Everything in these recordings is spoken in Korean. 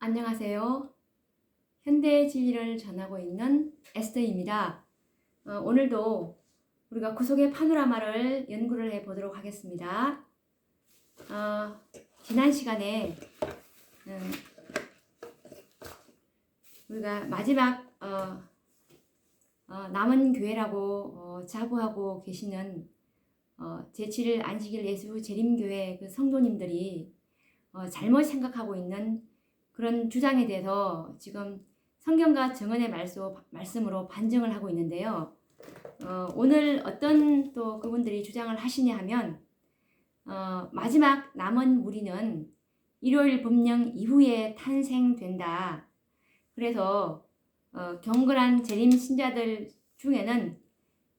안녕하세요. 현대의 진리를 전하고 있는 에스더입니다. 오늘도 우리가 구속의 파노라마를 연구를 해 보도록 하겠습니다. 지난 시간에 우리가 마지막 남은 교회라고 자부하고 계시는 제7일 안식일 예수 재림교회 그 성도님들이 잘못 생각하고 있는 그런 주장에 대해서 지금 성경과 정언의 말씀으로 반증을 하고 있는데요. 오늘 어떤 또 그분들이 주장을 하시냐 하면 마지막 남은 무리는 일요일 법령 이후에 탄생된다. 그래서 경건한 재림 신자들 중에는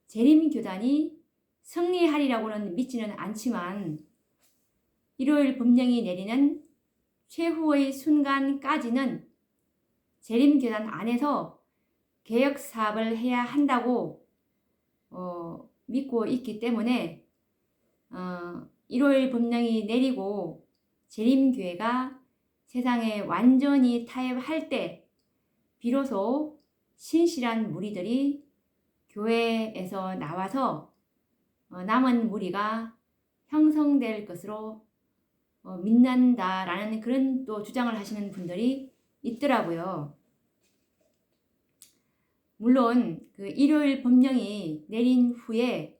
재림 교단이 승리하리라고는 믿지는 않지만 일요일 법령이 내리는 최후의 순간까지는 재림교단 안에서 개혁 사업을 해야 한다고 믿고 있기 때문에 일요일 법령이 내리고 재림교회가 세상에 완전히 타협할 때 비로소 신실한 무리들이 교회에서 나와서 남은 무리가 형성될 것으로 믿는다라는 그런 또 주장을 하시는 분들이 있더라고요. 물론 그 일요일 법령이 내린 후에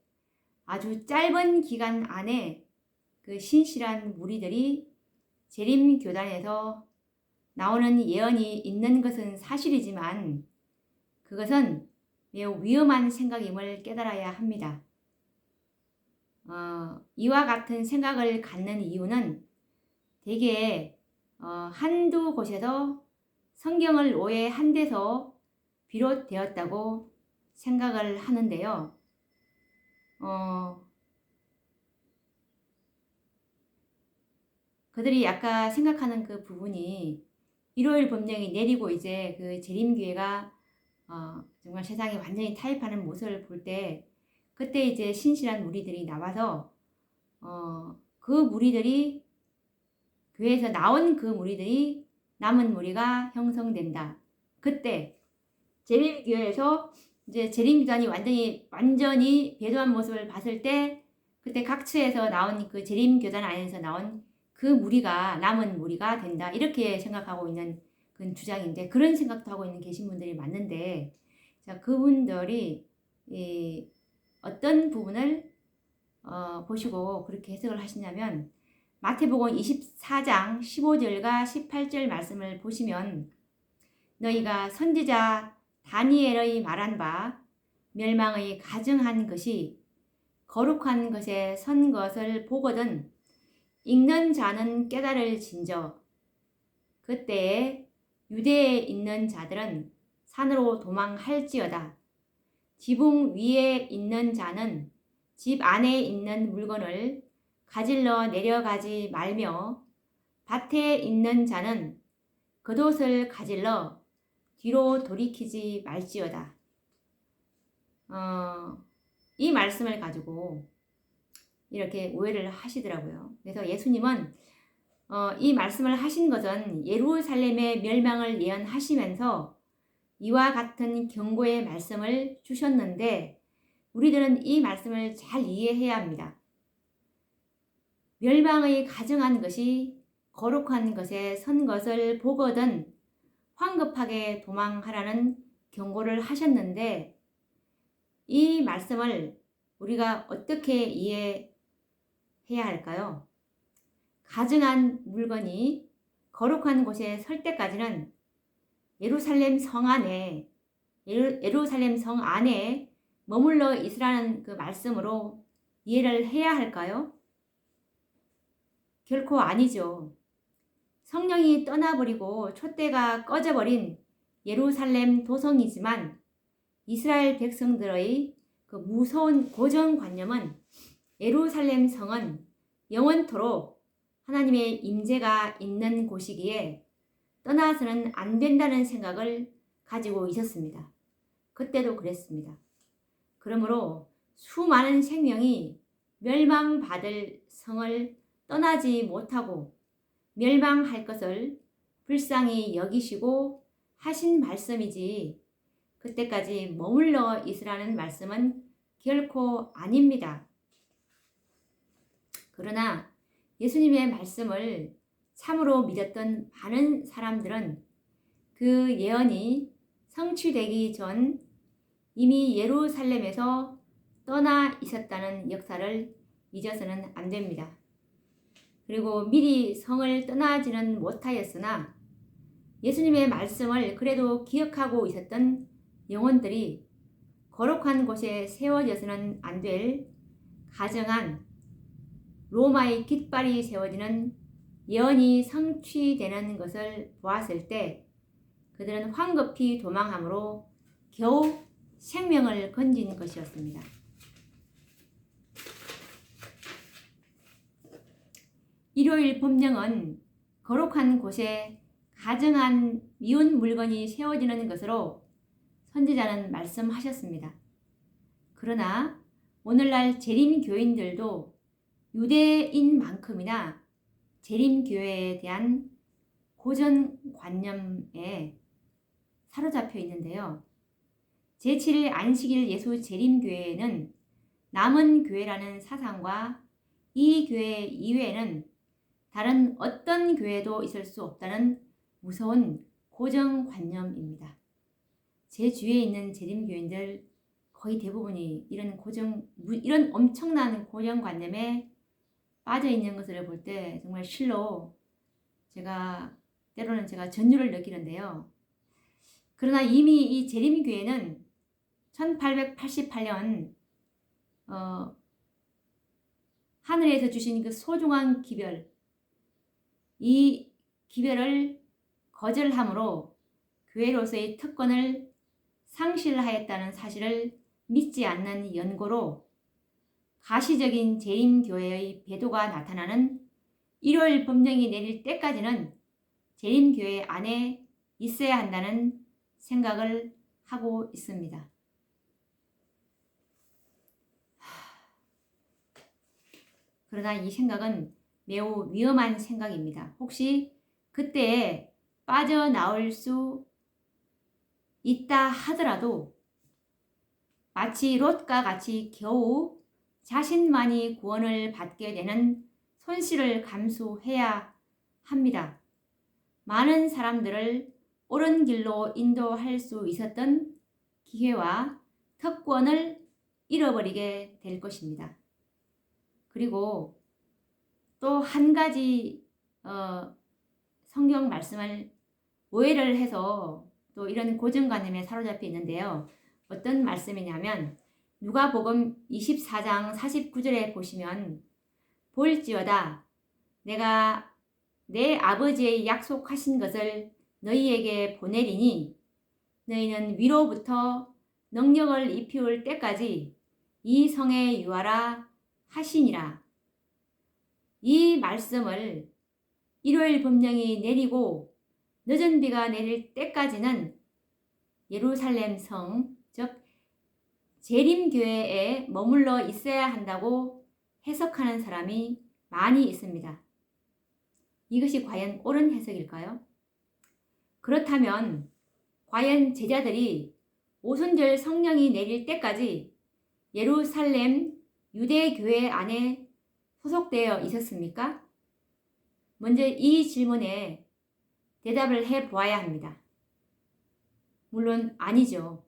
아주 짧은 기간 안에 그 신실한 무리들이 재림교단에서 나오는 예언이 있는 것은 사실이지만 그것은 매우 위험한 생각임을 깨달아야 합니다. 이와 같은 생각을 갖는 이유는 대개 한두 곳에서 성경을 오해한 데서 비롯되었다고 생각을 하는데요. 그들이 아까 생각하는 그 부분이 일요일 법령이 내리고 이제 그 재림교회가 정말 세상에 완전히 타협하는 모습을 볼 때 그때 이제 신실한 무리들이 나와서 그 무리들이 교회에서 나온 그 무리들이 남은 무리가 형성된다. 그때 재림교회에서 이제 재림교단이 완전히 배도한 모습을 봤을 때 그때 각처에서 나온 그 재림교단 안에서 나온 그 무리가 남은 무리가 된다. 이렇게 생각하고 있는 그 주장인데 그런 생각도 하고 있는 계신 분들이 많은데 자 그분들이 어떤 부분을 보시고 그렇게 해석을 하시냐면 마태복음 24장 15절과 18절 말씀을 보시면 너희가 선지자 다니엘의 말한 바 멸망의 가증한 것이 거룩한 것에 선 것을 보거든 읽는 자는 깨달을진저 그때에 유대에 있는 자들은 산으로 도망할지어다 지붕 위에 있는 자는 집 안에 있는 물건을 가질러 내려가지 말며 밭에 있는 자는 겉옷을 가질러 뒤로 돌이키지 말지어다. 이 말씀을 가지고 이렇게 오해를 하시더라고요. 그래서 예수님은 이 말씀을 하신 것은 예루살렘의 멸망을 예언하시면서 이와 같은 경고의 말씀을 주셨는데 우리들은 이 말씀을 잘 이해해야 합니다. 멸망의 가증한 것이 거룩한 것에 선 것을 보거든 황급하게 도망하라는 경고를 하셨는데 이 말씀을 우리가 어떻게 이해해야 할까요? 가증한 물건이 거룩한 곳에 설 때까지는 예루살렘 성 안에 머물러 있으라는 그 말씀으로 이해를 해야 할까요? 결코 아니죠. 성령이 떠나버리고 촛대가 꺼져버린 예루살렘 도성이지만 이스라엘 백성들의 그 무서운 고정관념은 예루살렘 성은 영원토록 하나님의 임재가 있는 곳이기에 떠나서는 안 된다는 생각을 가지고 있었습니다. 그때도 그랬습니다. 그러므로 수많은 생명이 멸망받을 성을 떠나지 못하고 멸망할 것을 불쌍히 여기시고 하신 말씀이지 그때까지 머물러 있으라는 말씀은 결코 아닙니다. 그러나 예수님의 말씀을 참으로 믿었던 많은 사람들은 그 예언이 성취되기 전 이미 예루살렘에서 떠나 있었다는 역사를 잊어서는 안 됩니다. 그리고 미리 성을 떠나지는 못하였으나 예수님의 말씀을 그래도 기억하고 있었던 영혼들이 거룩한 곳에 세워져서는 안 될 가정한 로마의 깃발이 세워지는 예언이 성취되는 것을 보았을 때 그들은 황급히 도망함으로 겨우 생명을 건진 것이었습니다. 일요일 법령은 거룩한 곳에 가증한 미운 물건이 세워지는 것으로 선지자는 말씀하셨습니다. 그러나 오늘날 재림교인들도 유대인만큼이나 재림교회에 대한 고정관념에 사로잡혀 있는데요. 제7일 안식일 예수 재림교회에는 남은 교회라는 사상과 이 교회 이외에는 다른 어떤 교회도 있을 수 없다는 무서운 고정관념입니다. 제 주위에 있는 재림교인들 거의 대부분이 이런 엄청난 고정관념에 빠져 있는 것을 볼 때 정말 실로 때로는 제가 전율을 느끼는데요. 그러나 이미 이 재림교회는 1888년 하늘에서 주신 그 소중한 기별, 이 기별을 거절함으로 교회로서의 특권을 상실하였다는 사실을 믿지 않는 연고로 가시적인 재림교회의 배도가 나타나는 일요일 법령이 내릴 때까지는 재림교회 안에 있어야 한다는 생각을 하고 있습니다. 그러나 이 생각은 매우 위험한 생각입니다. 혹시 그때에 빠져나올 수 있다 하더라도 마치 롯과 같이 겨우 자신만이 구원을 받게 되는 손실을 감수해야 합니다. 많은 사람들을 옳은 길로 인도할 수 있었던 기회와 특권을 잃어버리게 될 것입니다. 그리고 또 한 가지 성경 말씀을 오해를 해서 또 이런 고정관념에 사로잡혀 있는데요. 어떤 말씀이냐면 누가복음 24장 49절에 보시면 볼지어다 내가 내 아버지의 약속하신 것을 너희에게 보내리니 너희는 위로부터 능력을 입히올 때까지 이 성에 유하라 하시니라. 이 말씀을 일요일 법령이 내리고 늦은 비가 내릴 때까지는 예루살렘 성, 즉 재림교회에 머물러 있어야 한다고 해석하는 사람이 많이 있습니다. 이것이 과연 옳은 해석일까요? 그렇다면 과연 제자들이 오순절 성령이 내릴 때까지 예루살렘 유대교회 안에 소속되어 있었습니까? 먼저 이 질문에 대답을 해보아야 합니다. 물론 아니죠.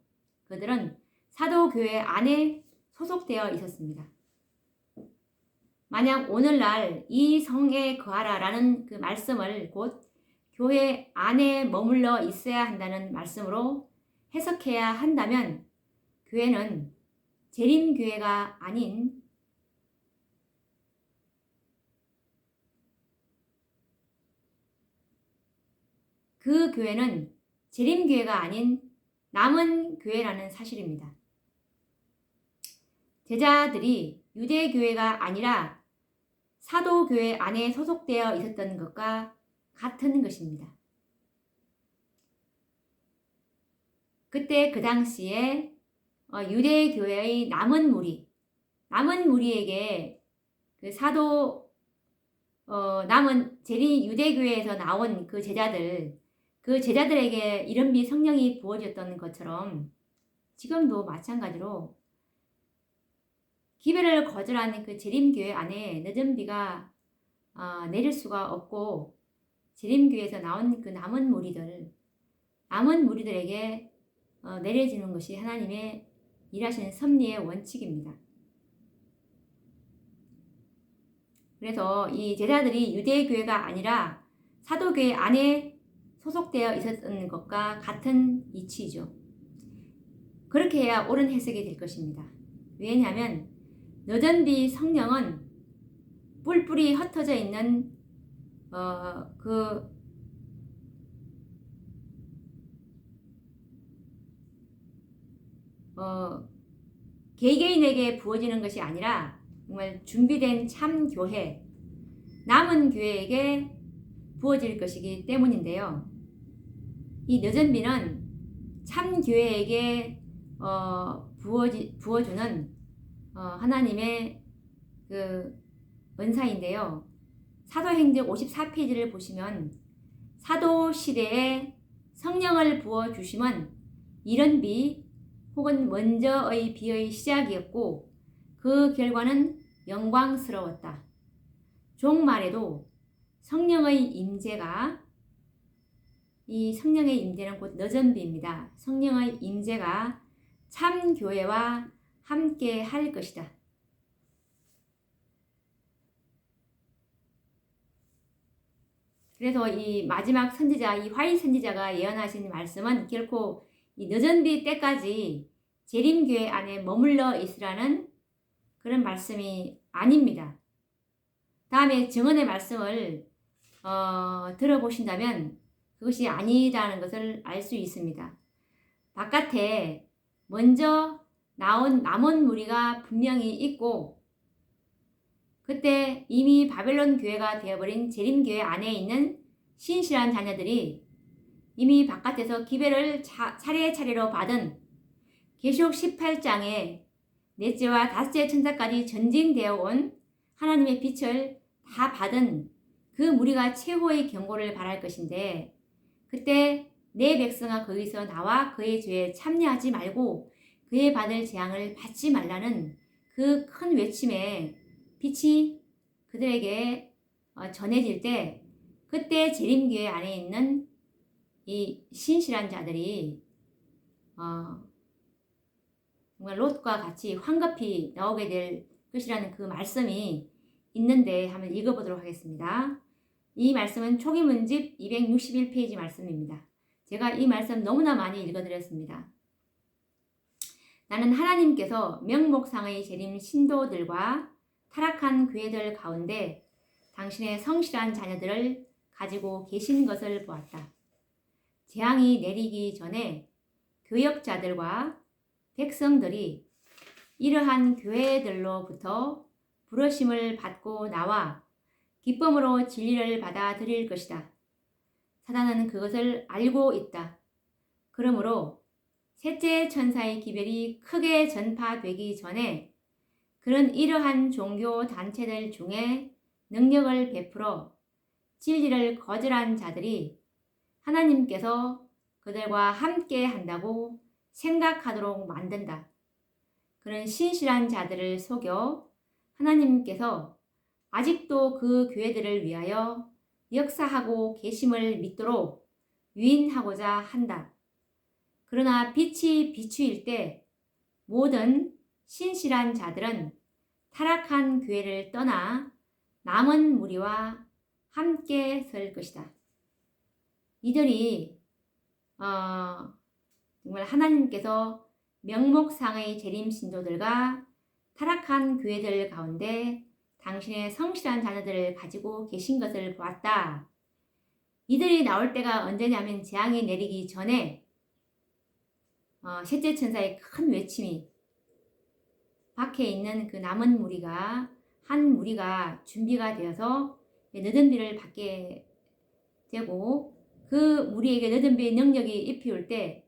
그들은 사도교회 안에 소속되어 있었습니다. 만약 오늘날 이 성에 거하라 라는 그 말씀을 곧 교회 안에 머물러 있어야 한다는 말씀으로 해석해야 한다면 교회는 재림교회가 아닌 그 교회는 재림교회가 아닌 남은 교회라는 사실입니다. 제자들이 유대교회가 아니라 사도교회 안에 소속되어 있었던 것과 같은 것입니다. 그때 그 당시에 유대교회의 남은 무리에게 그 남은 유대교회에서 나온 그 제자들 그 제자들에게 이른 비 성령이 부어졌던 것처럼 지금도 마찬가지로 기별을 거절하는 그 재림교회 안에 늦은 비가 내릴 수가 없고, 재림교회에서 나온 그 남은 무리들에게 내려지는 것이 하나님의 일하시는 섭리의 원칙입니다. 그래서 이 제자들이 유대교회가 아니라 사도교회 안에 소속되어 있었던 것과 같은 이치이죠. 그렇게 해야 옳은 해석이 될 것입니다. 왜냐하면 늦은 비 성령은 뿔뿔이 흩어져 있는 개개인에게 부어지는 것이 아니라 정말 준비된 참 교회, 남은 교회에게 부어질 것이기 때문인데요. 이 늦은 비는 참 교회에게 부어주는 하나님의 그 은사인데요. 사도행전 54페이지를 보시면 사도 시대에 성령을 부어주심은 이른 비 혹은 먼저의 비의 시작이었고 그 결과는 영광스러웠다. 종말에도 성령의 임재가, 이 성령의 임재는 곧 늦은 비입니다. 성령의 임재가 참 교회와 함께 할 것이다. 그래서 이 마지막 선지자, 이 화이 선지자가 예언하신 말씀은 결코 이 늦은 비 때까지 재림교회 안에 머물러 있으라는 그런 말씀이 아닙니다. 다음에 증언의 말씀을 들어보신다면 그것이 아니라는 것을 알 수 있습니다. 바깥에 먼저 나온 남은 무리가 분명히 있고, 그때 이미 바벨론 교회가 되어버린 재림교회 안에 있는 신실한 자녀들이 이미 바깥에서 기별을 차례차례로 받은 계시록 18장에 넷째와 다섯째 천사까지 전쟁되어 온 하나님의 빛을 다 받은 그 무리가 최후의 경고를 바랄 것인데, 그때 내 백성아 거기서 나와 그의 죄에 참여하지 말고 그의 받을 재앙을 받지 말라는 그 큰 외침에 빛이 그들에게 전해질 때, 그때 재림교회 안에 있는 이 신실한 자들이 정말 롯과 같이 황급히 나오게 될 것이라는 그 말씀이 있는데 한번 읽어보도록 하겠습니다. 이 말씀은 초기문집 261페이지 말씀입니다. 제가 이 말씀 너무나 많이 읽어드렸습니다. 나는 하나님께서 명목상의 재림 신도들과 타락한 교회들 가운데 당신의 성실한 자녀들을 가지고 계신 것을 보았다. 재앙이 내리기 전에 교역자들과 백성들이 이러한 교회들로부터 부르심을 받고 나와 기쁨으로 진리를 받아들일 것이다. 사단은 그것을 알고 있다. 그러므로 셋째 천사의 기별이 크게 전파되기 전에 그런 이러한 종교 단체들 중에 능력을 베풀어 진리를 거절한 자들이 하나님께서 그들과 함께 한다고 생각하도록 만든다. 그런 신실한 자들을 속여 하나님께서 아직도 그 교회들을 위하여 역사하고 계심을 믿도록 유인하고자 한다. 그러나 빛이 비추일 때 모든 신실한 자들은 타락한 교회를 떠나 남은 무리와 함께 설 것이다. 이들이 정말 하나님께서 명목상의 재림 신도들과 타락한 교회들 가운데 당신의 성실한 자녀들을 가지고 계신 것을 보았다. 이들이 나올 때가 언제냐면 재앙이 내리기 전에 셋째 천사의 큰 외침이 밖에 있는 그 남은 무리가, 한 무리가 준비가 되어서 늦은 비를 받게 되고, 그 무리에게 늦은 비의 능력이 입히올 때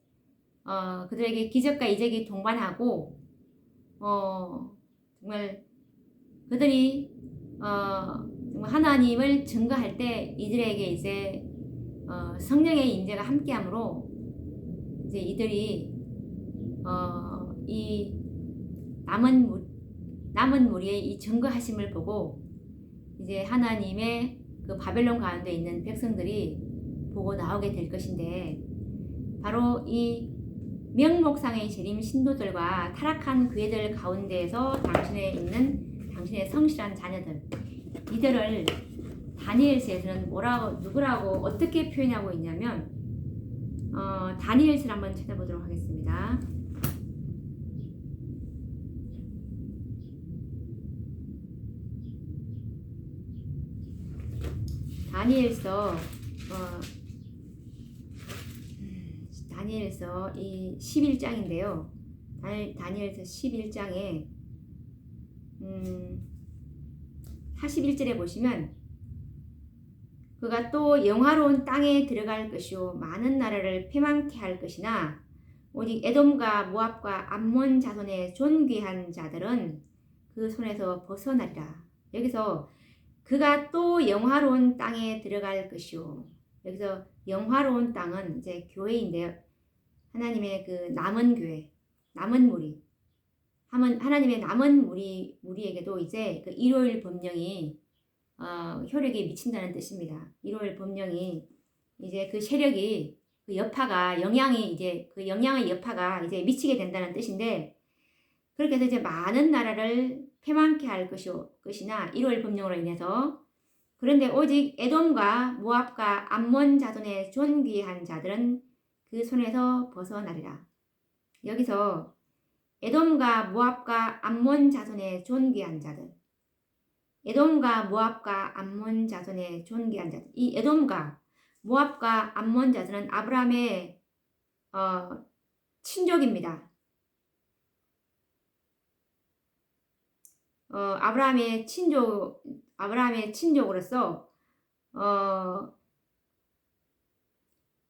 그들에게 기적과 이적이 동반하고 정말 그들이 정말 하나님을 증거할 때 이들에게 이제 성령의 임재가 함께하므로 이제 이들이 이 남은 무리의 이 증거하심을 보고 이제 하나님의 그 바벨론 가운데 있는 백성들이 보고 나오게 될 것인데, 바로 이 명목상의 재림 신도들과 타락한 교회들 가운데에서 당신의 성실한 자녀들, 이들을 다니엘서에서는 누구라고 어떻게 표현하고 있냐면, 다니엘서를 한번 찾아보도록 하겠습니다. 다니엘서 이 11장인데요. 다니엘서 11장에 41절에 보시면, 그가 또 영화로운 땅에 들어갈 것이요 많은 나라를 패망케 할 것이나 오직 에돔과 모압과 암몬 자손의 존귀한 자들은 그 손에서 벗어나리라. 여기서 그가 또 영화로운 땅에 들어갈 것이요, 여기서 영화로운 땅은 이제 교회인데요. 하나님의 그 남은 교회, 남은 무리, 하나님의 남은 무리에게도 이제 그 일요일 법령이 효력이 미친다는 뜻입니다. 일요일 법령이 이제 그 세력이, 그 여파가, 그 영향의 여파가 이제 미치게 된다는 뜻인데, 그렇게 해서 이제 많은 나라를 패망케 할 것이나 일요일 법령으로 인해서, 그런데 오직 에돔과 모압과 암몬 자손의 존귀한 자들은 그 손에서 벗어나리라. 여기서 에돔과 모압과 암몬 자손의 존귀한 자들, 에돔과 모압과 암몬 자손의 존귀한 자들, 이 에돔과 모압과 암몬 자손은 아브라함의 친족입니다. 아브라함의 친족으로서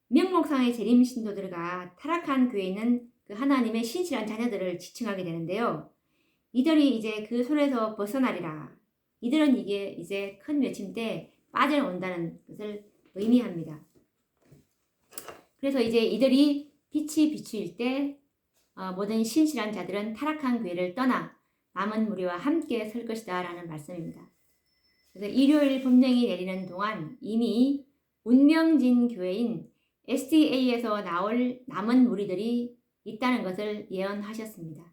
명목상의 재림 신도들과 타락한 교회에 있는 그 하나님의 신실한 자녀들을 지칭하게 되는데요. 이들이 이제 그 손에서 벗어나리라. 이들은 이게 이제 큰 외침 때 빠져나온다는 것을 의미합니다. 그래서 이제 이들이 빛이 비추일 때 모든 신실한 자들은 타락한 교회를 떠나 남은 무리와 함께 설 것이다 라는 말씀입니다. 그래서 일요일 법령이 내리는 동안 이미 운명진 교회인 SDA에서 나올 남은 무리들이 있다는 것을 예언하셨습니다.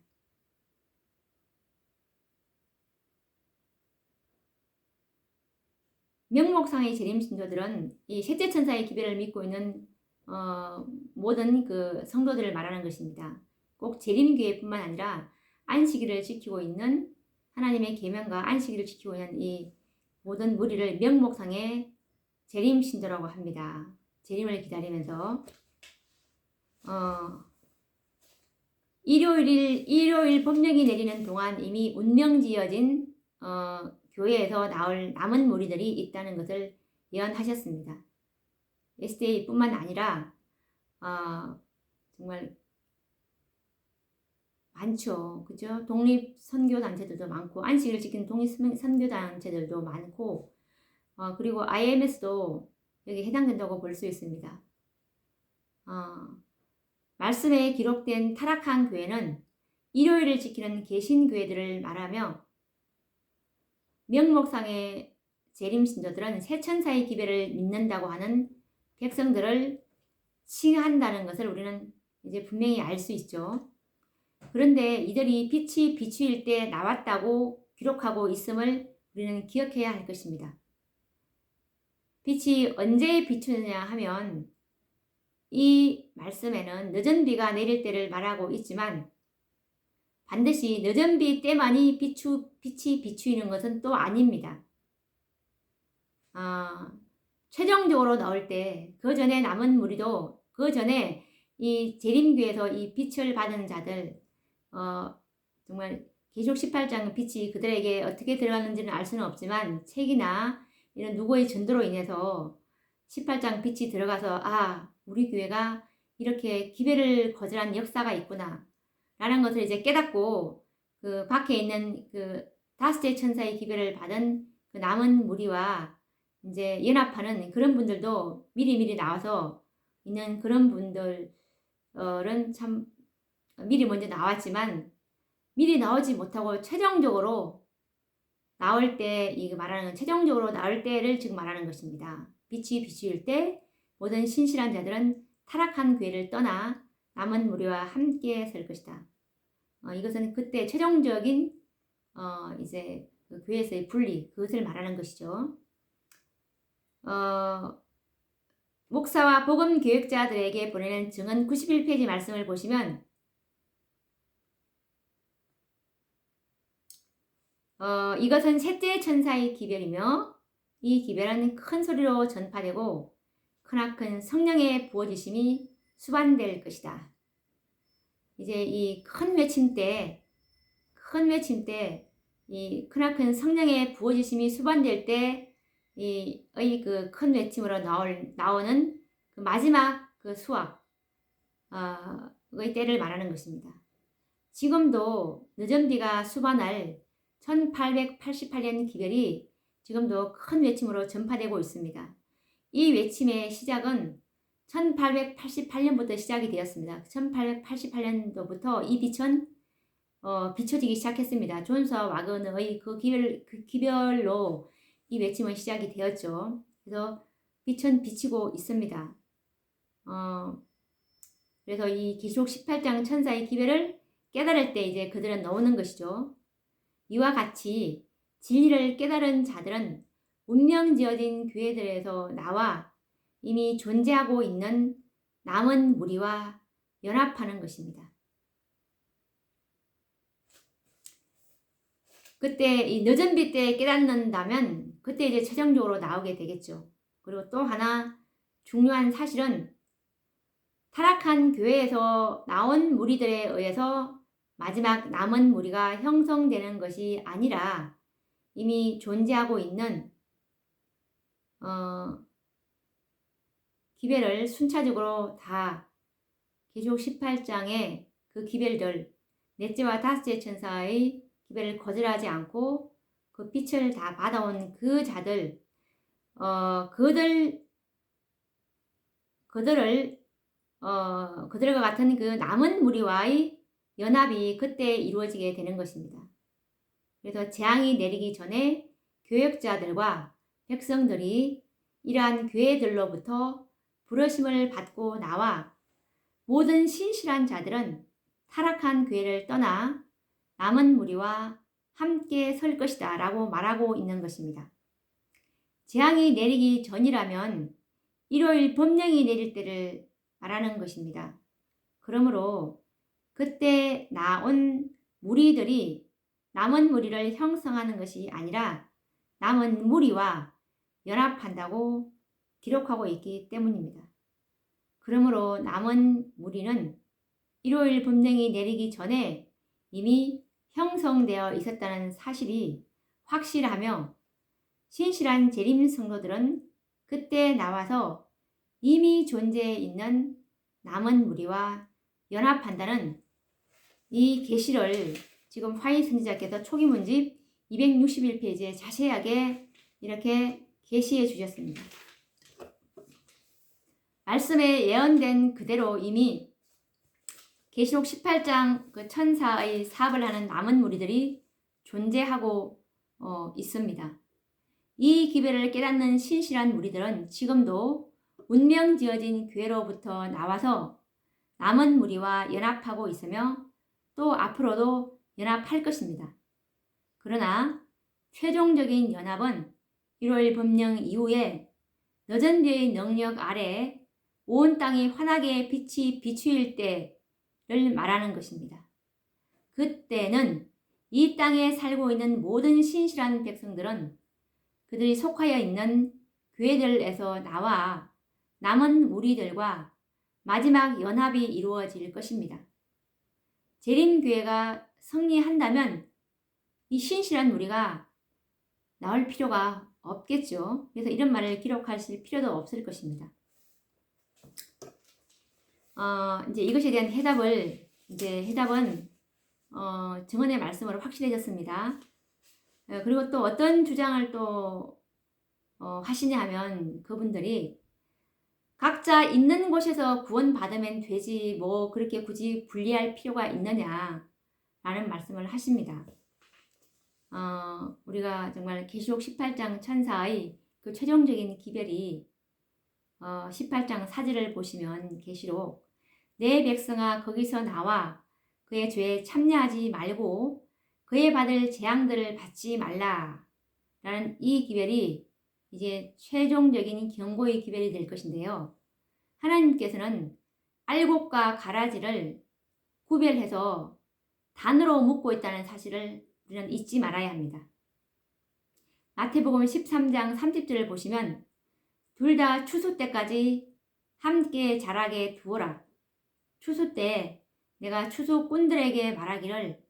명목상의 재림 신도들은 이 셋째 천사의 기별을 믿고 있는 모든 그 성도들을 말하는 것입니다. 꼭 재림교회뿐만 아니라 안식일을 지키고 있는, 하나님의 계명과 안식일을 지키고 있는 이 모든 무리를 명목상의 재림 신도라고 합니다. 재림을 기다리면서 일요일 법령이 내리는 동안 이미 운명지어진 교회에서 나올 남은 무리들이 있다는 것을 예언하셨습니다. SDA뿐만 아니라 정말 많죠. 그죠? 독립 선교단체들도 많고, 안식일을 지키는 독립 선교단체들도 많고, 그리고 IMS도 여기 해당된다고 볼 수 있습니다. 말씀에 기록된 타락한 교회는 일요일을 지키는 개신교회들을 말하며, 명목상의 재림신도들은 새 천사의 기별을 믿는다고 하는 백성들을 칭한다는 것을 우리는 이제 분명히 알 수 있죠. 그런데 이들이 빛이 비추일 때 나왔다고 기록하고 있음을 우리는 기억해야 할 것입니다. 빛이 언제 비추느냐 하면, 이 말씀에는 늦은 비가 내릴 때를 말하고 있지만 반드시 늦은 비 때만이 빛이 비추이는 것은 또 아닙니다. 최종적으로 나올 때, 그 전에 남은 무리도, 그 전에 이 재림교에서 이 빛을 받은 자들, 정말 계시록 18장 빛이 그들에게 어떻게 들어갔는지는 알 수는 없지만, 책이나 이런 누구의 전도로 인해서 18장 빛이 들어가서 우리 교회가 이렇게 기별을 거절한 역사가 있구나 라는 것을 이제 깨닫고, 그 밖에 있는 그 다섯째 천사의 기별을 받은 그 남은 무리와 이제 연합하는 그런 분들도 미리미리 나와서 있는 그런 분들은 참 미리 먼저 나왔지만 미리 나오지 못하고 최종적으로 나올 때, 이거 말하는 최종적으로 나올 때를 지금 말하는 것입니다. 빛이 비추일 때 모든 신실한 자들은 타락한 교회를 떠나 남은 무리와 함께 설 것이다. 이것은 그때 최종적인 이제 그 교회에서의 분리, 그것을 말하는 것이죠. 목사와 복음 교육자들에게 보내는 증언 91페이지 말씀을 보시면 이것은 셋째 천사의 기별이며 이 기별은 큰 소리로 전파되고 크나큰 성령의 부어지심이 수반될 것이다. 이제 이 큰 외침 때 이 크나큰 성령의 부어지심이 수반될 때 이 그 큰 외침으로 나오는 그 마지막 그 수확 의 때를 말하는 것입니다. 지금도 늦은 비가 수반할 1888년 기별이 지금도 큰 외침으로 전파되고 있습니다. 이 외침의 시작은 1888년부터 시작이 되었습니다. 1888년도부터 이 빛은 비춰지기 시작했습니다. 존스와 와그너의 그 기별로 이 외침은 시작이 되었죠. 그래서 빛은 비치고 있습니다. 그래서 이 계시록 18장 천사의 기별을 깨달을 때 이제 그들은 나오는 것이죠. 이와 같이 진리를 깨달은 자들은 운명지어진 교회들에서 나와 이미 존재하고 있는 남은 무리와 연합하는 것입니다. 그때 이 늦은 빛 때 깨닫는다면 그때 이제 최종적으로 나오게 되겠죠. 그리고 또 하나 중요한 사실은 타락한 교회에서 나온 무리들에 의해서 마지막 남은 무리가 형성되는 것이 아니라 이미 존재하고 있는 기별을 순차적으로 다 계시록 18장의 그 기별들 넷째와 다섯째 천사의 기별을 거절하지 않고 그 빛을 다 받아온 그 자들 그들과 같은 그 남은 무리와의 연합이 그때 이루어지게 되는 것입니다. 그래서 재앙이 내리기 전에 교역자들과 백성들이 이러한 교회들로부터 부르심을 받고 나와 모든 신실한 자들은 타락한 교회를 떠나 남은 무리와 함께 설 것이다 라고 말하고 있는 것입니다. 재앙이 내리기 전이라면 일요일 법령이 내릴 때를 말하는 것입니다. 그러므로 그때 나온 무리들이 남은 무리를 형성하는 것이 아니라 남은 무리와 연합한다고 기록하고 있기 때문입니다. 그러므로 남은 무리는 일요일 법령이 내리기 전에 이미 형성되어 있었다는 사실이 확실하며 신실한 재림 성도들은 그때 나와서 이미 존재해 있는 남은 무리와 연합한다는 이 계시를 지금 화이 선지자께서 초기 문집 261페이지에 자세하게 이렇게 계시해 주셨습니다. 말씀에 예언된 그대로 이미 계시록 18장 그 천사의 사업을 하는 남은 무리들이 존재하고 있습니다. 이 기별을 깨닫는 신실한 무리들은 지금도 운명지어진 교회로부터 나와서 남은 무리와 연합하고 있으며 또 앞으로도 연합할 것입니다. 그러나 최종적인 연합은 1월 법령 이후에 늦은 뒤의 능력 아래 온 땅이 환하게 빛이 비추일 때를 말하는 것입니다. 그때는 이 땅에 살고 있는 모든 신실한 백성들은 그들이 속하여 있는 교회들에서 나와 남은 무리들과 마지막 연합이 이루어질 것입니다. 재림교회가 승리한다면 이 신실한 무리가 나올 필요가 없겠죠. 그래서 이런 말을 기록하실 필요도 없을 것입니다. 이제 이것에 대한 해답은 증언의 말씀으로 확실해졌습니다. 그리고 또 어떤 주장을 또 하시냐 하면 그분들이 각자 있는 곳에서 구원받으면 되지 뭐 그렇게 굳이 분리할 필요가 있느냐 라는 말씀을 하십니다. 우리가 정말 계시록 18장 천사의 그 최종적인 기별이 18장 4절을 보시면 계시록 내 백성아 거기서 나와 그의 죄에 참여하지 말고 그의 받을 재앙들을 받지 말라 라는 이 기별이 이제 최종적인 경고의 기별이 될 것인데요. 하나님께서는 알곡과 가라지를 구별해서 단으로 묶고 있다는 사실을 우리는 잊지 말아야 합니다. 마태복음 13장 30절을 보시면 둘 다 추수 때까지 함께 자라게 두어라. 추수 때 내가 추수꾼들에게 말하기를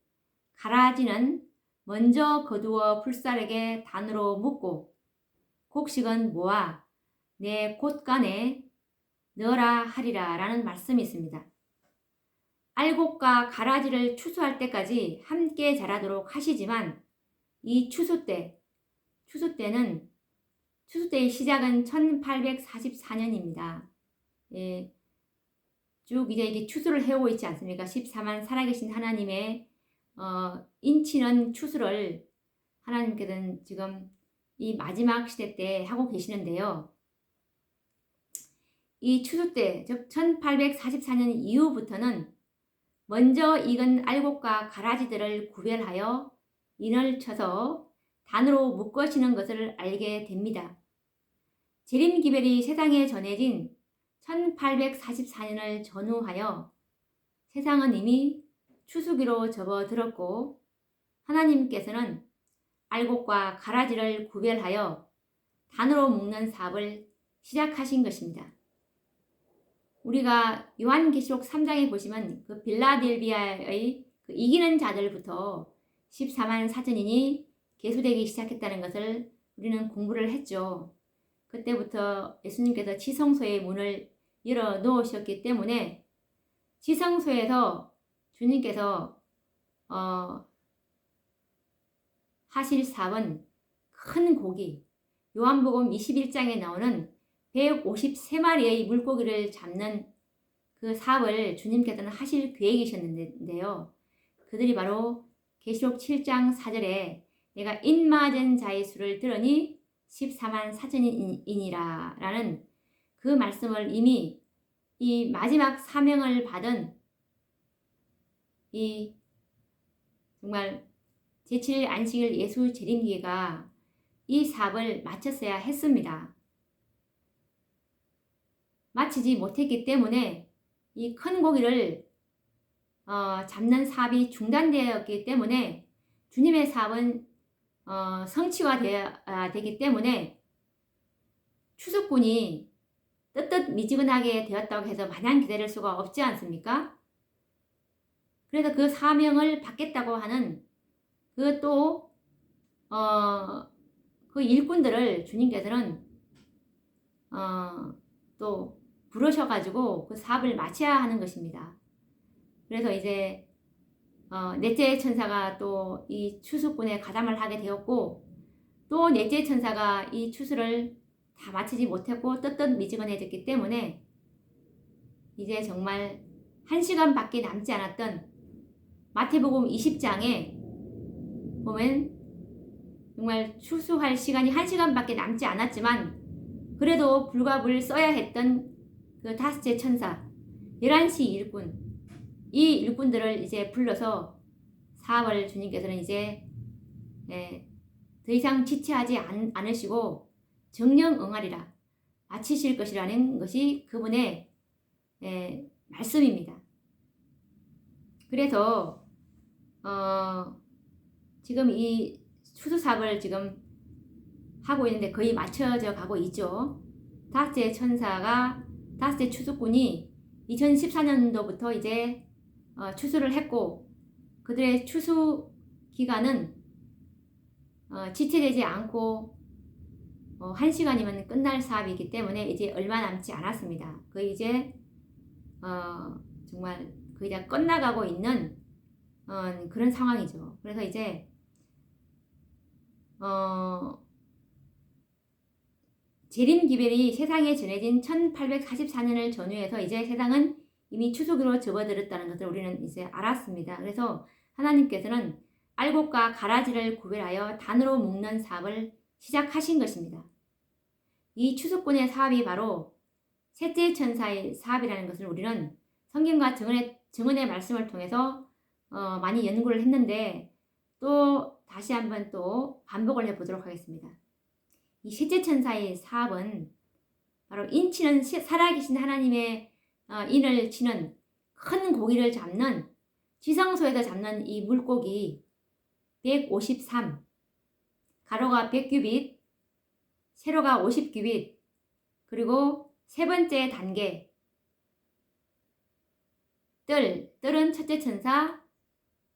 가라지는 먼저 거두어 풀살에게 단으로 묶고 곡식은 모아 내 곳간에 넣어라 하리라 라는 말씀이 있습니다. 알곡과 가라지를 추수할 때까지 함께 자라도록 하시지만 이 추수때의 시작은 1844년입니다. 예, 쭉 이제 추수를 해오고 있지 않습니까? 14만 살아계신 하나님의 인치는 추수를 하나님께서는 지금 이 마지막 시대 때 하고 계시는데요. 이 추수 때, 즉 1844년 이후부터는 먼저 익은 알곡과 가라지들을 구별하여 인을 쳐서 단으로 묶어지는 것을 알게 됩니다. 재림기별이 세상에 전해진 1844년을 전후하여 세상은 이미 추수기로 접어들었고 하나님께서는 알곡과 가라지를 구별하여 단으로 묶는 사업을 시작하신 것입니다. 우리가 요한계시록 3장에 보시면 그 빌라델비아의 그 이기는 자들부터 14만 4천인이 계수되기 시작했다는 것을 우리는 공부를 했죠. 그때부터 예수님께서 지성소의 문을 열어 놓으셨기 때문에 지성소에서 주님께서 하실 사업은 큰 고기, 요한복음 21장에 나오는 153마리의 물고기를 잡는 그 사업을 주님께서는 하실 계획이셨는데요. 그들이 바로 계시록 7장 4절에 내가 인맞은 자의 수를 들으니 14만 4천인이라 라는 그 말씀을 이미 이 마지막 사명을 받은 이 정말 제7일 안식일 예수 재림기가 이 사업을 마쳤어야 했습니다. 마치지 못했기 때문에 이 큰 고기를 잡는 사업이 중단되었기 때문에 주님의 사업은 성취가 되기 때문에 추수꾼이 뜨뜻미지근하게 되었다고 해서 마냥 기다릴 수가 없지 않습니까? 그래서 그 사명을 받겠다고 하는 그 일꾼들을 주님께서는 또 부르셔가지고 그 사업을 마쳐야 하는 것입니다. 그래서 이제 넷째 천사가 또 이 추수꾼에 가담을 하게 되었고 또 넷째 천사가 이 추수를 다 마치지 못했고 뜨뜻미지근해졌기 때문에 이제 정말 1시간밖에 남지 않았던 마태복음 20장에 보면 정말 추수할 시간이 1시간밖에 남지 않았지만 그래도 불갑을 써야 했던 그 다섯째 천사 11시 일꾼, 이 일꾼들을 이제 불러서 사업을 주님께서는 이제 더 이상 지체하지 않으시고 정령 응하리라 마치실 것이라는 것이 그분의 말씀입니다. 그래서 지금 이 추수 사업을 지금 하고 있는데 거의 맞춰져 가고 있죠. 다섯째 천사가 다섯째 추수꾼이 2014년도부터 이제 추수를 했고 그들의 추수 기간은 지체되지 않고 1시간이면 끝날 사업이기 때문에 이제 얼마 남지 않았습니다. 거의 이제 정말 거의 다 끝나가고 있는 그런 상황이죠. 그래서 이제 재림기별이 세상에 전해진 1844년을 전후해서 이제 세상은 이미 추수기로 접어들었다는 것을 우리는 이제 알았습니다. 그래서 하나님께서는 알곡과 가라지를 구별하여 단으로 묶는 사업을 시작하신 것입니다. 이 추수꾼의 사업이 바로 셋째 천사의 사업이라는 것을 우리는 성경과 증언의 말씀을 통해서 많이 연구를 했는데 또 다시 한번 또 반복을 해보도록 하겠습니다. 이 셋째 천사의 사업은 바로 인치는 살아계신 하나님의 인을 치는 큰 고기를 잡는 지성소에서 잡는 이 물고기 153, 가로가 100규빗, 세로가 50규빗, 그리고 세 번째 단계 뜰은 첫째 천사,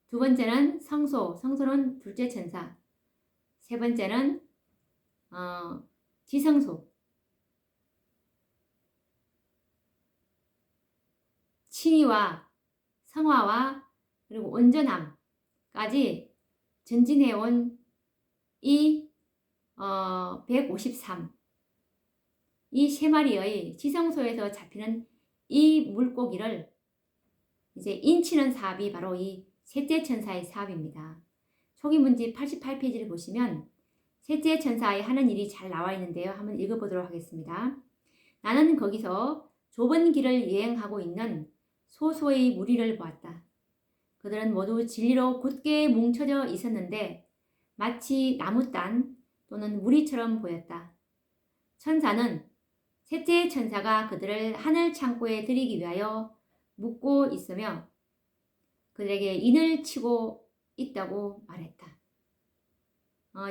두 번째는 성소는 둘째 천사, 세 번째는 지성소, 친위와 성화와 그리고 온전함까지 전진해온 이 153, 이 세 마리의 지성소에서 잡히는 이 물고기를 이제 인치는 사업이 바로 이 셋째 천사의 사업입니다. 초기문집 88페이지를 보시면 셋째 천사의 하는 일이 잘 나와 있는데요. 한번 읽어보도록 하겠습니다. 나는 거기서 좁은 길을 여행하고 있는 소수의 무리를 보았다. 그들은 모두 진리로 굳게 뭉쳐져 있었는데 마치 나무단 또는 무리처럼 보였다. 천사는 셋째 천사가 그들을 하늘 창고에 들이기 위하여 묶고 있으며 그들에게 인을 치고 있다고 말했다.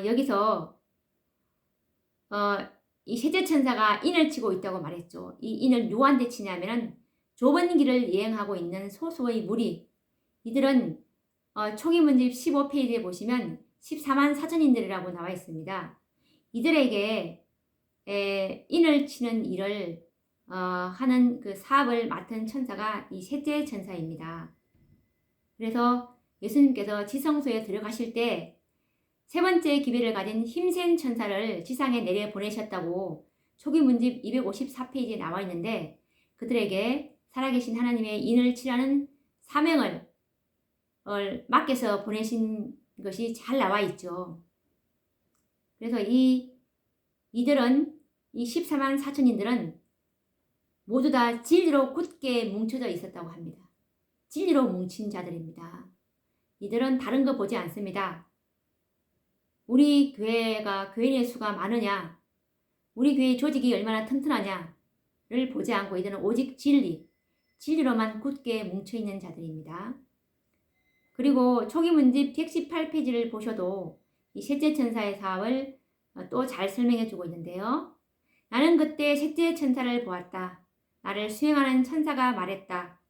여기서 이 셋째 천사가 인을 치고 있다고 말했죠. 이 인을 누구한테 치냐면은 좁은 길을 여행하고 있는 소수의 무리, 이들은 초기문집 15페이지에 보시면 14만 4천인들이라고 나와 있습니다. 이들에게 인을 치는 일을 하는 그 사업을 맡은 천사가 이 셋째 천사입니다. 그래서 예수님께서 지성소에 들어가실 때 세 번째 기별을 가진 힘센 천사를 지상에 내려 보내셨다고 초기문집 254페이지에 나와 있는데 그들에게 살아계신 하나님의 인을 치라는 사명을 맡겨서 보내신 것이 잘 나와 있죠. 그래서 이들은 이 14만 4천인들은 모두 다 진리로 굳게 뭉쳐져 있었다고 합니다. 진리로 뭉친 자들입니다. 이들은 다른 거 보지 않습니다. 우리 교회가 교인의 수가 많으냐, 우리 교회 조직이 얼마나 튼튼하냐를 보지 않고 이들은 오직 진리로만 굳게 뭉쳐있는 자들입니다. 그리고 초기문집 118페이지를 보셔도 이 셋째 천사의 사업을 또 잘 설명해 주고 있는데요. 나는 그때 셋째 천사를 보았다. 나를 수행하는 천사가 말했다.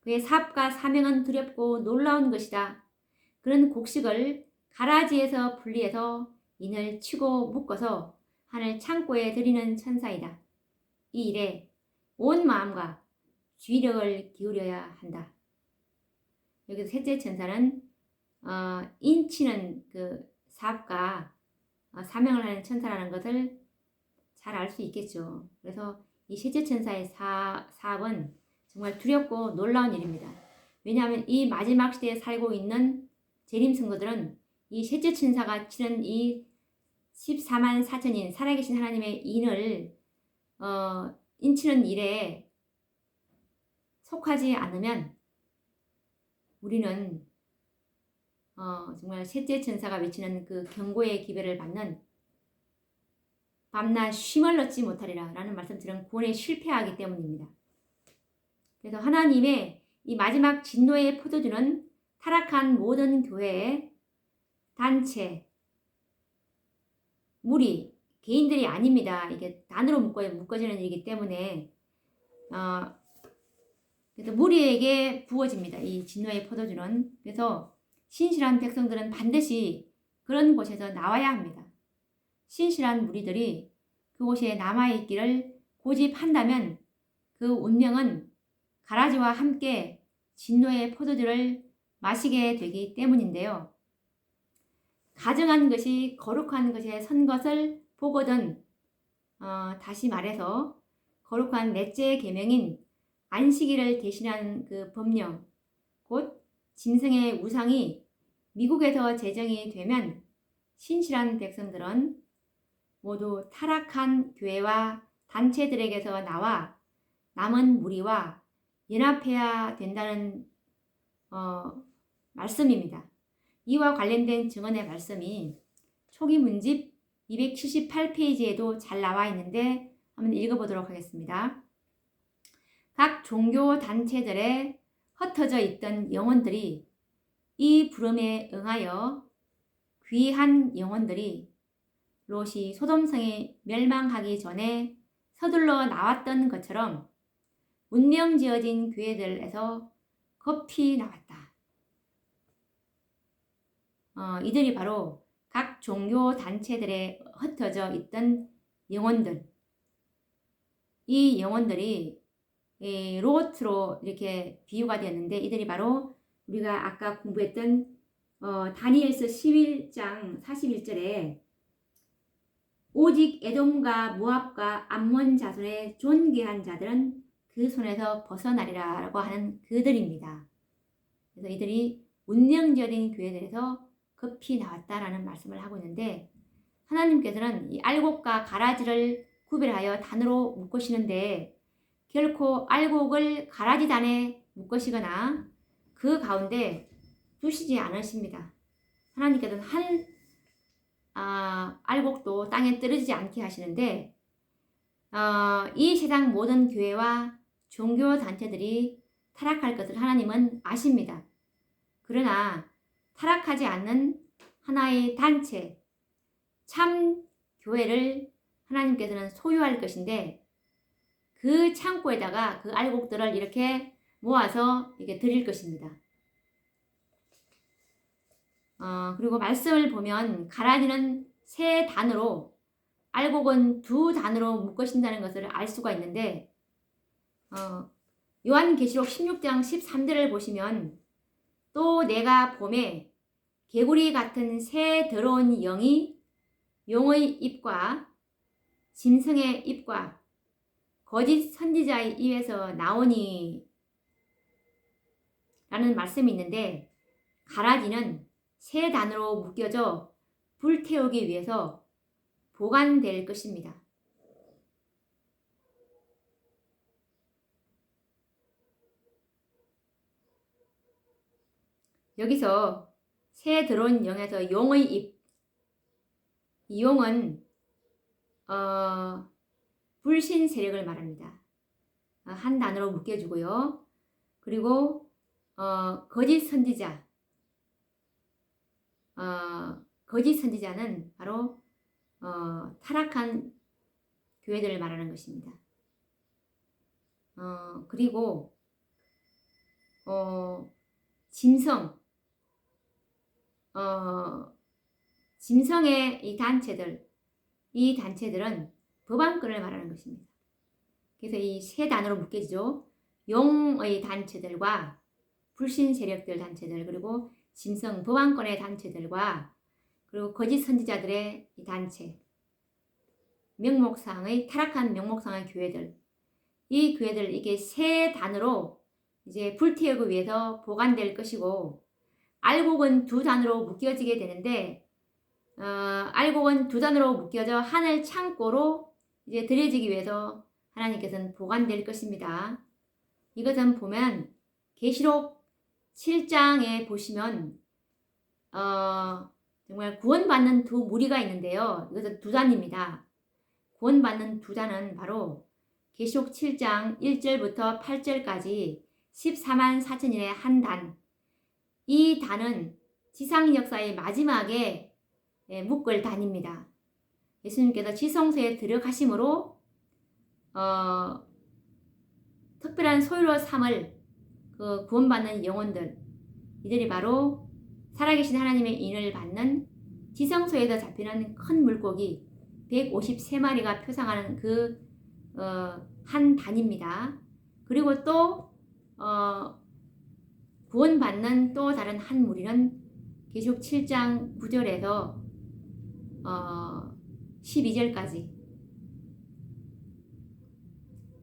그의 사업과 사명은 두렵고 놀라운 것이다. 그는 곡식을 가라지에서 분리해서 인을 치고 묶어서 하늘 창고에 들이는 천사이다. 이 일에 온 마음과 주의력을 기울여야 한다. 여기서 셋째 천사는 인치는 그 사업과 사명을 하는 천사라는 것을 잘 알 수 있겠죠. 그래서 이 셋째 천사의 사업은 정말 두렵고 놀라운 일입니다. 왜냐하면 이 마지막 시대에 살고 있는 재림 성도들은 이 셋째 천사가 치는 이 14만 4천인 살아계신 하나님의 인을 인치는 일에 속하지 않으면 우리는 정말 셋째 천사가 외치는 그 경고의 기별을 받는 밤낮 쉼을 얻지 못하리라 라는 말씀처럼 구원에 실패하기 때문입니다. 그래서 하나님의 이 마지막 진노의 포도주는 타락한 모든 교회, 단체, 무리, 개인들이 아닙니다. 이게 단으로 묶어지는 일이기 때문에 그래서 무리에게 부어집니다. 이 진노의 포도주는. 그래서 신실한 백성들은 반드시 그런 곳에서 나와야 합니다. 신실한 무리들이 그곳에 남아있기를 고집한다면 그 운명은 가라지와 함께 진노의 포도주를 마시게 되기 때문인데요. 가증한 것이 거룩한 것에 선 것을 보거든 다시 말해서 거룩한 넷째 계명인 안식일을 대신한 그 법령, 곧 짐승의 우상이 미국에서 제정이 되면 신실한 백성들은 모두 타락한 교회와 단체들에게서 나와 남은 무리와 연합해야 된다는 말씀입니다. 이와 관련된 증언의 말씀이 초기 문집 278페이지에도 잘 나와 있는데 한번 읽어보도록 하겠습니다. 각 종교 단체들에 흩어져 있던 영혼들이 이 부름에 응하여 귀한 영혼들이 롯이 소돔성이 멸망하기 전에 서둘러 나왔던 것처럼 운명지어진 교회들에서 급히 나왔다. 이들이 바로 각 종교 단체들에 흩어져 있던 영혼들. 이 영혼들이 롯으로 이렇게 비유가 되었는데 이들이 바로 우리가 아까 공부했던 다니엘서 11장 41절에 오직 에돔과 모압과 암몬 자손의 존귀한 자들은 그 손에서 벗어나리라 라고 하는 그들입니다. 그래서 이들이 운명적인 교회들에서 급히 나왔다라는 말씀을 하고 있는데 하나님께서는 이 알곡과 가라지를 구별하여 단으로 묶으시는데 결코 알곡을 가라지 단에 묶으시거나 그 가운데 두시지 않으십니다. 하나님께서는 한 알곡도 땅에 떨어지지 않게 하시는데 이 세상 모든 교회와 종교 단체들이 타락할 것을 하나님은 아십니다. 그러나 타락하지 않는 하나의 단체, 참 교회를 하나님께서는 소유할 것인데 그 창고에다가 그 알곡들을 이렇게 모아서 이렇게 드릴 것입니다. 그리고 말씀을 보면 가라지는 세 단으로 알곡은 두 단으로 묶으신다는 것을 알 수가 있는데 요한계시록 16장 13절을 보시면 또 내가 봄에 개구리 같은 새 더러운 영이 용의 입과 짐승의 입과 거짓 선지자의 입에서 나오니 라는 말씀이 있는데 가라지는 세 단으로 묶여져 불태우기 위해서 보관될 것입니다. 여기서 새 들어온 영에서 용의 입, 이 용은 불신 세력을 말합니다. 한 단어로 묶여주고요. 그리고 거짓 선지자, 거짓 선지자는 바로 타락한 교회들을 말하는 것입니다. 그리고 짐승의 이 단체들은 법안권을 말하는 것입니다. 그래서 이 세 단어로 묶여지죠. 용의 단체들과 불신 세력들 단체들, 그리고 짐승 법안권의 단체들과 그리고 거짓 선지자들의 이 단체, 명목상의 타락한 명목상의 교회들, 이 교회들 이게 세 단으로 이제 불태우기 위해서 보관될 것이고 알곡은 두 단으로 묶여지게 되는데 알곡은 두 단으로 묶여져 하늘 창고로 이제 들여지기 위해서 하나님께서는 보관될 것입니다. 이것은 보면 계시록 7장에 보시면 정말 구원받는 두 무리가 있는데요. 이것은 두 단입니다. 구원받는 두 단은 바로 계시록 7장 1절부터 8절까지 14만 4천인의 한 단. 이 단은 지상 역사의 마지막에 묶을 단입니다. 예수님께서 지성소에 들어가심으로 특별한 소유로 삼을 그 구원받는 영혼들, 이들이 바로 살아계신 하나님의 인을 받는 지성소에서 잡히는 큰 물고기 153마리가 표상하는 그 한 단입니다. 그리고 또 구원받는 또 다른 한 무리는 계시록 7장 9절에서 12절까지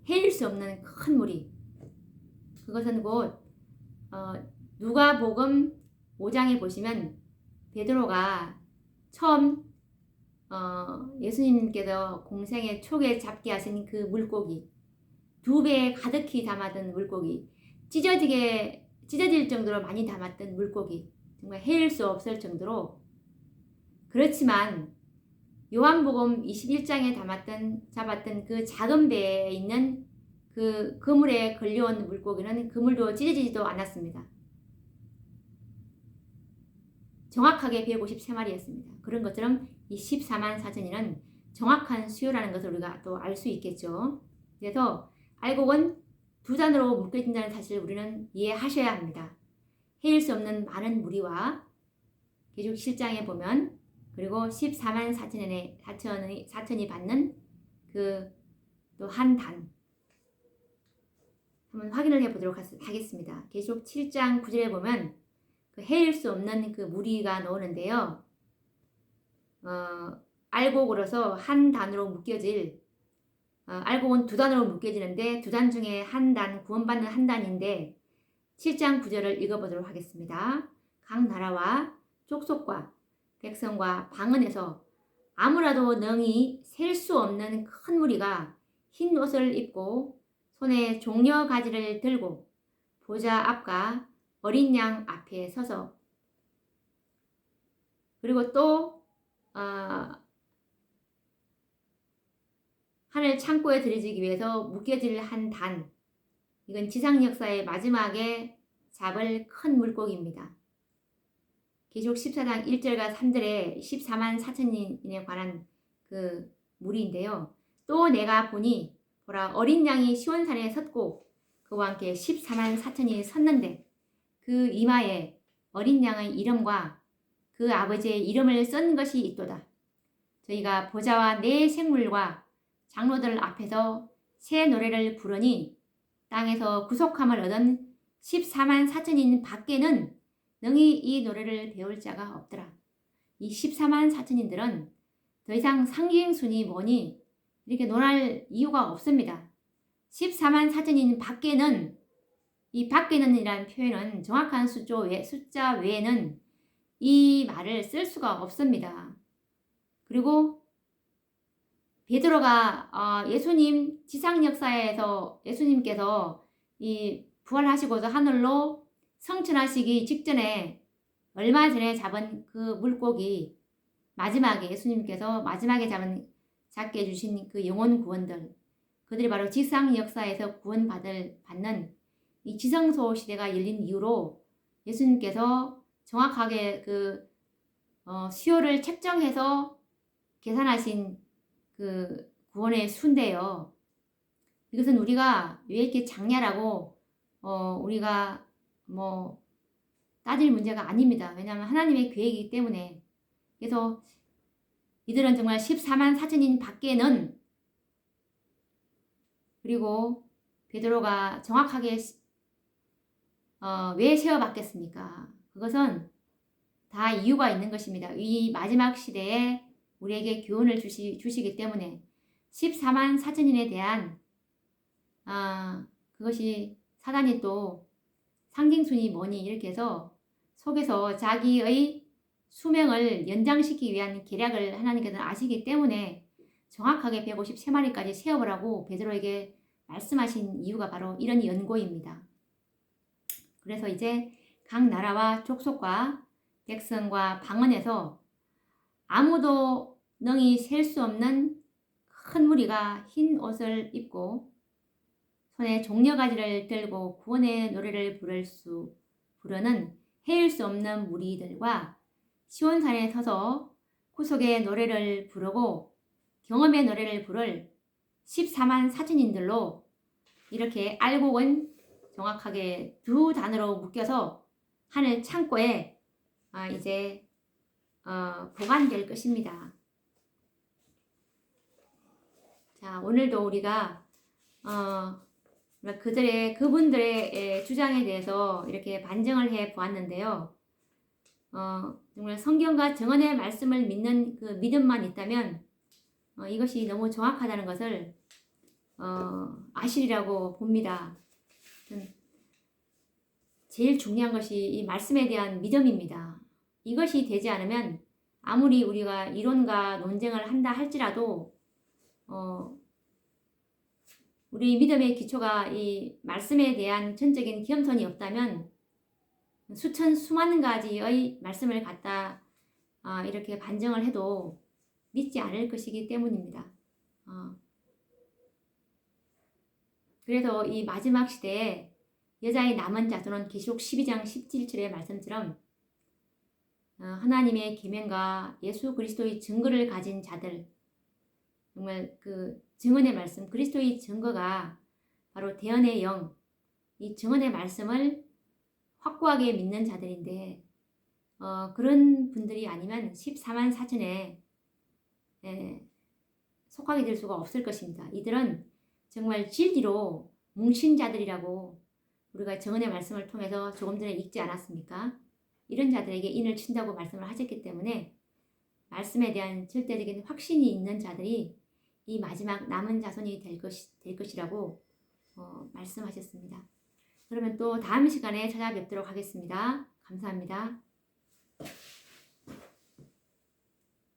헤일 수 없는 큰 무리. 그것은 곧 누가복음 5장에 보시면 베드로가 처음 예수님께서 공생의 초기에 잡게 하신 그 물고기, 2배에 가득히 담았던 물고기, 찢어질 정도로 많이 담았던 물고기, 정말 헤일 수 없을 정도로. 그렇지만 요한복음 21장에 잡았던 그 작은 배에 있는 그 그물에 걸려온 물고기는 그물도 찢어지지도 않았습니다. 정확하게 153마리였습니다. 그런 것처럼 이 14만 4천이는 정확한 수요라는 것을 우리가 또 알 수 있겠죠. 그래서 알곡은 두 단으로 묶여진다는 사실을 우리는 이해하셔야 합니다. 헤일 수 없는 많은 무리와 계속 실장에 보면, 그리고 14만 4천이 받는 그 또 한 단, 한번 확인을 해보도록 하겠습니다. 계속 7장 9절에 보면 그 헤일 수 없는 그 무리가 나오는데요. 알곡으로서 한 단으로 묶여질, 알곡은 두 단으로 묶여지는데 두 단 중에 한 단, 구원받는 한 단인데 7장 9절을 읽어보도록 하겠습니다. 각 나라와 족속과 백성과 방언에서 아무라도 능히 셀 수 없는 큰 무리가 흰 옷을 입고 손에 종려 가지를 들고 보좌 앞과 어린 양 앞에 서서, 그리고 또 하늘 창고에 들여지기 위해서 묶여질 한 단, 이건 지상 역사의 마지막에 잡을 큰 물고기입니다. 계시록 14장 1절과 3절에 14만 4천인에 관한 그 무리인데요. 또 내가 보니 보라, 어린 양이 시온산에 섰고 그와 함께 14만 4천이 섰는데 그 이마에 어린 양의 이름과 그 아버지의 이름을 쓴 것이 있도다. 저희가 보좌와 네 생물과 장로들 앞에서 새 노래를 부르니 땅에서 구속함을 얻은 14만 4천인 밖에는 능히 이 노래를 배울 자가 없더라. 이 14만 4천인들은 더 이상 상징순이 뭐니 이렇게 논할 이유가 없습니다. 14만 4천인 밖에는, 이 밖에는 이라는 표현은 정확한 숫자 외에는 이 말을 쓸 수가 없습니다. 그리고 베드로가 예수님 지상 역사에서 예수님께서 이 부활하시고서 하늘로 성천하시기 직전에 얼마 전에 잡은 그 물고기, 마지막에 예수님께서 마지막에 잡게 해주신 그 영혼 구원들, 그들이 바로 지상 역사에서 받는 이 지성소 시대가 열린 이후로 예수님께서 정확하게 그 수요를 책정해서 계산하신 그 구원의 수인데요. 이것은 우리가 왜 이렇게 장냐라고 우리가 뭐 따질 문제가 아닙니다. 왜냐하면 하나님의 계획이기 때문에. 그래서 이들은 정말 14만 4천인 밖에는, 그리고 베드로가 정확하게 왜 세워받겠습니까? 그것은 다 이유가 있는 것입니다. 이 마지막 시대에 우리에게 교훈을 주시기 때문에 14만 4천인에 대한 그것이 사단이 또 상징순이 뭐니 이렇게 해서 속에서 자기의 수명을 연장시키기 위한 계략을 하나님께서는 아시기 때문에 정확하게 153마리까지 세워보라고 베드로에게 말씀하신 이유가 바로 이런 연고입니다. 그래서 이제 각 나라와 족속과 백성과 방언에서 아무도 능히 셀 수 없는 큰 무리가 흰 옷을 입고 손에 종려가지를 들고 구원의 노래를 부르는 헤일 수 없는 무리들과 시온산에 서서 구속의 노래를 부르고 경험의 노래를 부를 14만 4천인들로 이렇게 알곡은 정확하게 두 단으로 묶여서 하늘 창고에 이제 보관될 것입니다. 자, 오늘도 우리가 그분들의 주장에 대해서 이렇게 반증을 해 보았는데요. 정말 성경과 정언의 말씀을 믿는 그 믿음만 있다면 이것이 너무 정확하다는 것을 아시리라고 봅니다. 제일 중요한 것이 이 말씀에 대한 믿음입니다. 이것이 되지 않으면 아무리 우리가 이론과 논쟁을 한다 할지라도 우리 믿음의 기초가 이 말씀에 대한 전적인 겸손이 없다면 수많은 가지의 말씀을 갖다 이렇게 반증을 해도 믿지 않을 것이기 때문입니다. 그래서 이 마지막 시대에 여자의 남은 자손은 계시록 12장 17절의 말씀처럼 하나님의 계명과 예수 그리스도의 증거를 가진 자들, 정말 그 증언의 말씀, 그리스도의 증거가 바로 대언의 영, 이 증언의 말씀을 확고하게 믿는 자들인데 그런 분들이 아니면 14만 4천에 속하게 될 수가 없을 것입니다. 이들은 정말 진리로 뭉친 자들이라고 우리가 증언의 말씀을 통해서 조금 전에 읽지 않았습니까? 이런 자들에게 인을 친다고 말씀을 하셨기 때문에 말씀에 대한 절대적인 확신이 있는 자들이 이 마지막 남은 자손이 될 것이라고 말씀하셨습니다. 그러면 또 다음 시간에 찾아뵙도록 하겠습니다. 감사합니다.